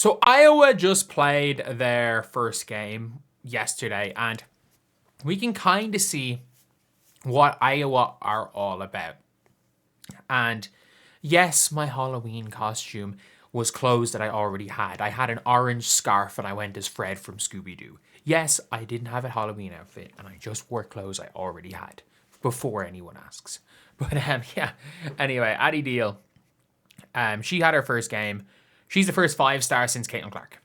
So Iowa just played their first game yesterday, and we can kind of see what Iowa are all about. And yes, my Halloween costume was clothes that I already had. I had an orange scarf and I went as Fred from Scooby-Doo. Yes, I didn't have a Halloween outfit and I just wore clothes I already had before anyone asks. But yeah, anyway, Addie Deal, she had her first game. She's the first 5-star since Caitlin Clark.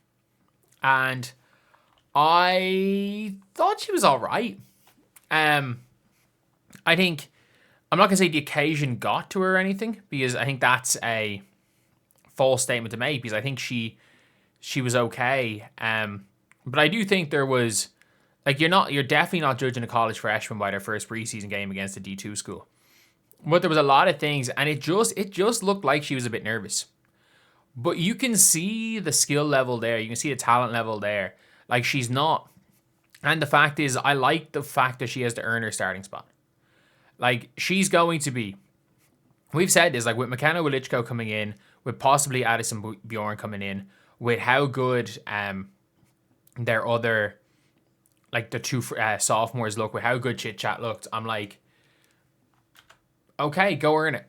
And I thought she was all right. I think I'm not going to say the occasion got to her or anything, because I think that's a false statement to make, because I think she was okay. But I do think there was, like, you're definitely not judging a college freshman by their first preseason game against a D2 school. But there was a lot of things, and it just looked like she was a bit nervous. But you can see the skill level there. You can see the talent level there. Like, she's not. And the fact is, I like the fact that she has to earn her starting spot. Like, she's going to be. We've said this, like, with McKenna Wilichko coming in, with possibly Addison Bjorn coming in, with how good their other, like, the two sophomores look, with how good Chit Chat looked, I'm like, okay, go earn it.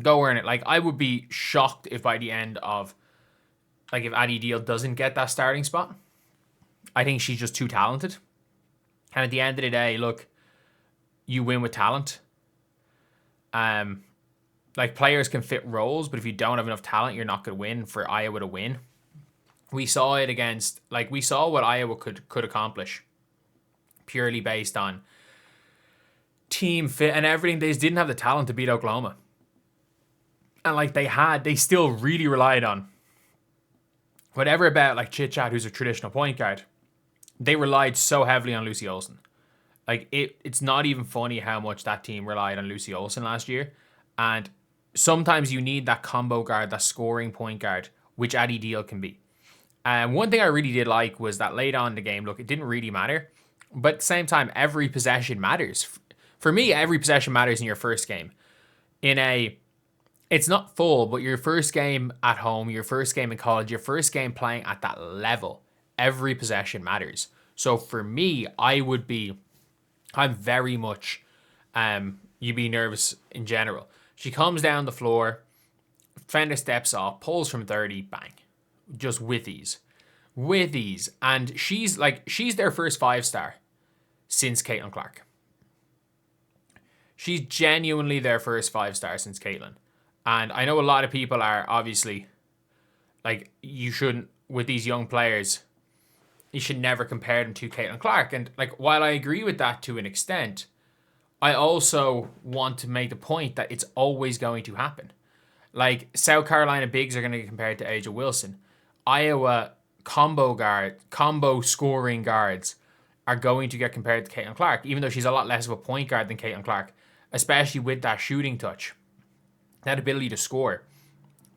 Go earn it. Like, I would be shocked if by the end of, like, if Addie Deal doesn't get that starting spot. I think she's just too talented. And at the end of the day, look, you win with talent. Like, players can fit roles, but if you don't have enough talent, you're not going to win. For Iowa to win, we saw it against, like, we saw what Iowa could accomplish purely based on team fit and everything. They just didn't have the talent to beat Oklahoma. And, like, they still really relied on whatever about, like, Chit Chat, who's a traditional point guard. They relied so heavily on Lucy Olsen. Like, it's not even funny how much that team relied on Lucy Olsen last year. And sometimes you need that combo guard, that scoring point guard, which Addie Deal can be. And one thing I really did like was that late on in the game, look, it didn't really matter. But at the same time, every possession matters. For me, every possession matters in your first game. It's not full, but your first game at home, your first game in college, your first game playing at that level, every possession matters. So for me, I'm very much, you'd be nervous in general. She comes down the floor, Fender steps off, pulls from 30, bang. Just with ease. With ease. And she's their first 5-star since Caitlin Clark. She's genuinely their first 5-star since Caitlin. And I know a lot of people are obviously, like, you shouldn't, with these young players, you should never compare them to Caitlin Clark. And, like, while I agree with that to an extent, I also want to make the point that it's always going to happen. Like, South Carolina bigs are going to get compared to Aja Wilson. Iowa combo scoring guards are going to get compared to Caitlin Clark, even though she's a lot less of a point guard than Caitlin Clark, especially with that shooting touch, that ability to score.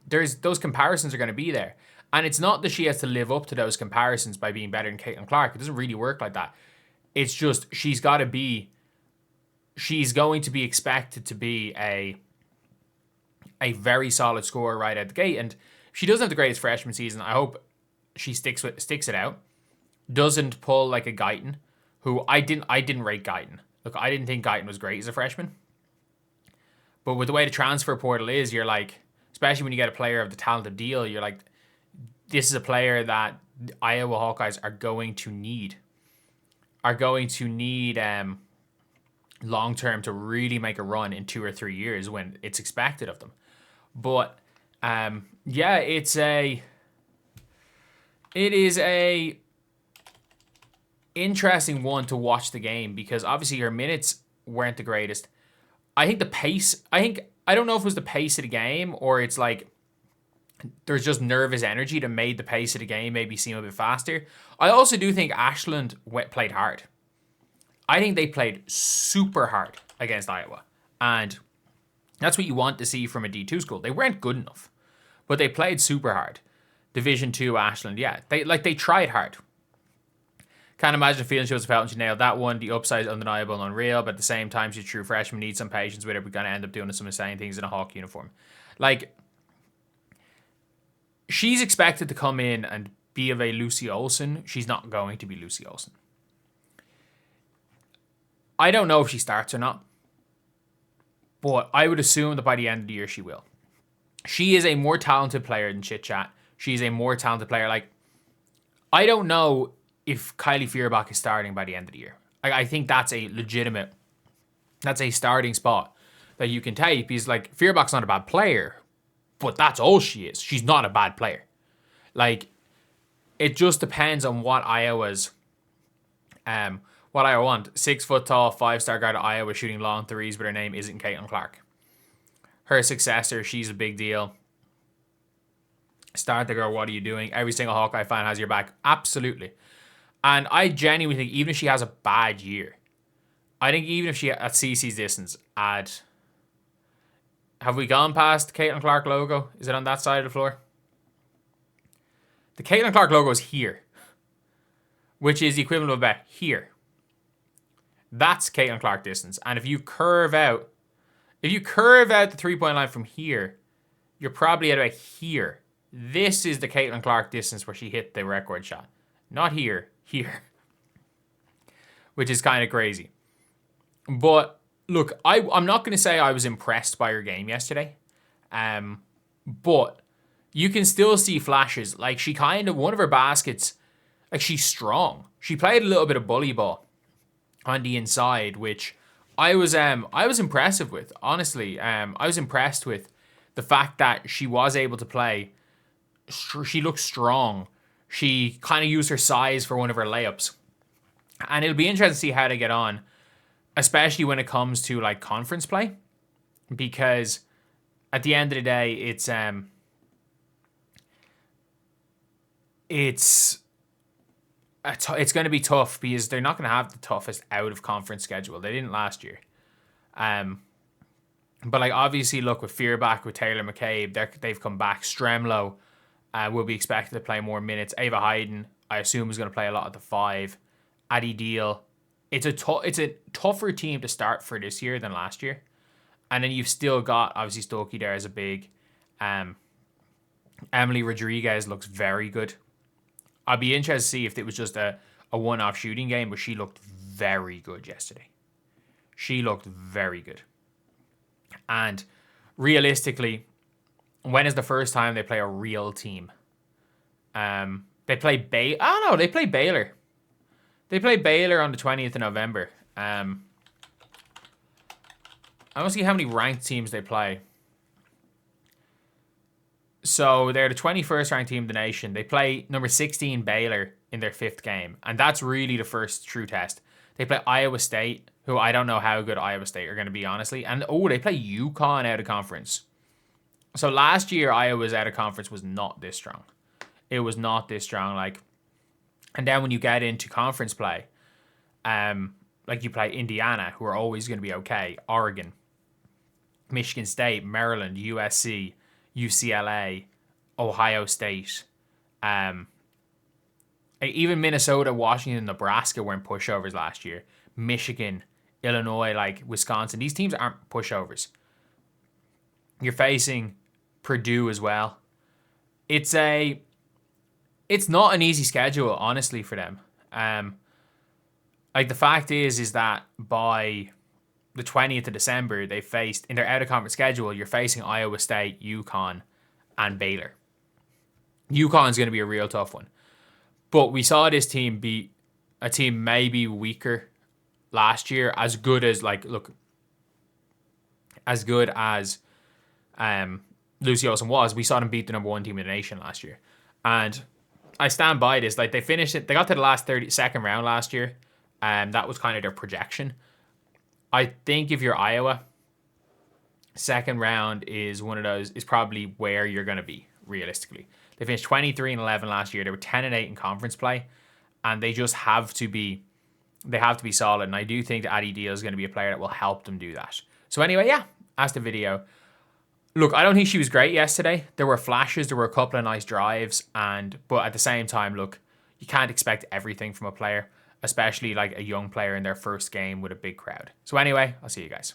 Those comparisons are going to be there. And it's not that she has to live up to those comparisons by being better than Caitlin Clark. It doesn't really work like that. It's just she's going to be expected to be a very solid scorer right out the gate. And if she doesn't have the greatest freshman season, I hope she sticks it out. Doesn't pull like a Caitiln, who I didn't rate Caitiln. Look, I didn't think Caitiln was great as a freshman. But with the way the transfer portal is, you're like, especially when you get a player of the talent of Deal, you're like, this is a player that Iowa Hawkeyes are going to need long term to really make a run in 2 or 3 years when it's expected of them. But yeah, it is a interesting one to watch the game, because obviously her minutes weren't the greatest. I think the pace, I don't know if it was the pace of the game or it's like there's just nervous energy that made the pace of the game maybe seem a bit faster. I also do think Ashland played hard. I think they played super hard against Iowa. And that's what you want to see from a D2 school. They weren't good enough, but they played super hard. Division 2 Ashland, yeah. They tried hard. Can't imagine the feeling she was felt when she nailed that one. The upside is undeniable and unreal, but at the same time, she's a true freshman, needs some patience with her. We're going to end up doing some insane things in a Hawk uniform. Like, she's expected to come in and be of a Lucy Olsen. She's not going to be Lucy Olsen. I don't know if she starts or not, but I would assume that by the end of the year she will. She is a more talented player than Chit Chat. She's a more talented player. Like, I don't know if Kylie Feuerbach is starting by the end of the year. I think that's a legitimate, that's a starting spot that you can take, because like Feuerbach's not a bad player, but that's all she is. She's not a bad player. Like, it just depends on what Iowa's, what Iowa want. 6 foot tall, 5-star guard at Iowa shooting long threes, but her name isn't Caitlin Clark. Her successor, she's a big deal. Start the girl, what are you doing? Every single Hawkeye fan has your back. Absolutely. And I genuinely think even if she has a bad year, I think even if she, at CC's distance, have we gone past the Caitlin Clark logo? Is it on that side of the floor? The Caitlin Clark logo is here, which is the equivalent of about here. That's Caitlin Clark distance. And if you curve out the 3-point line from here, you're probably at about here. This is the Caitlin Clark distance where she hit the record shot. Not here, here. Which is kind of crazy. But look, I'm not going to say I was impressed by her game yesterday. But you can still see flashes. Like, she kind of, one of her baskets, like, she's strong. She played a little bit of bully ball on the inside, which I was impressive with. Honestly, I was impressed with the fact that she was able to play. She looked strong. She kind of used her size for one of her layups. And it'll be interesting to see how they get on, especially when it comes to like conference play, because at the end of the day, it's going to be tough because they're not going to have the toughest out of conference schedule. They didn't last year. But like, obviously, look, with Feuerbach, with Taylor McCabe, they've come back. Stremlo will be expected to play more minutes. Ava Hayden, I assume, is going to play a lot at the 5. Addie Deal. It's a tougher team to start for this year than last year. And then you've still got, obviously, Stokey there as a big. Emily Rodriguez looks very good. I'd be interested to see if it was just a one-off shooting game, but she looked very good yesterday. She looked very good. And realistically, when is the first time they play a real team? They play they play Baylor. They play Baylor on the 20th of November. I want to see how many ranked teams they play. So they're the 21st ranked team in the nation. They play number 16 Baylor in their 5th game. And that's really the first true test. They play Iowa State, who I don't know how good Iowa State are going to be, honestly. And, they play UConn out of conference. So last year, Iowa's out of conference was not this strong. It was not this strong. Like, and then when you get into conference play, like you play Indiana, who are always going to be okay, Oregon, Michigan State, Maryland, USC, UCLA, Ohio State, even Minnesota, Washington, Nebraska weren't pushovers last year. Michigan, Illinois, like Wisconsin, these teams aren't pushovers. You're facing Purdue as well. It's not an easy schedule, honestly, for them. Like, the fact is that by the 20th of December, they faced, in their out-of-conference schedule, you're facing Iowa State, UConn, and Baylor. UConn's going to be a real tough one. But we saw this team beat a team maybe weaker last year, as good as Lucy Olsen was. We saw them beat the number 1 team in the nation last year. And I stand by this. Like, they finished it. They got to the last 32nd round last year. That was kind of their projection. I think if you're Iowa, second round is one of those, is probably where you're going to be, realistically. They finished 23-11 last year. They were 10-8 in conference play. And they just have to be solid. And I do think that Addie Deal is going to be a player that will help them do that. So anyway, yeah, that's the video. Look, I don't think she was great yesterday. There were flashes. There were a couple of nice drives. But at the same time, look, you can't expect everything from a player, especially like a young player in their first game with a big crowd. So anyway, I'll see you guys.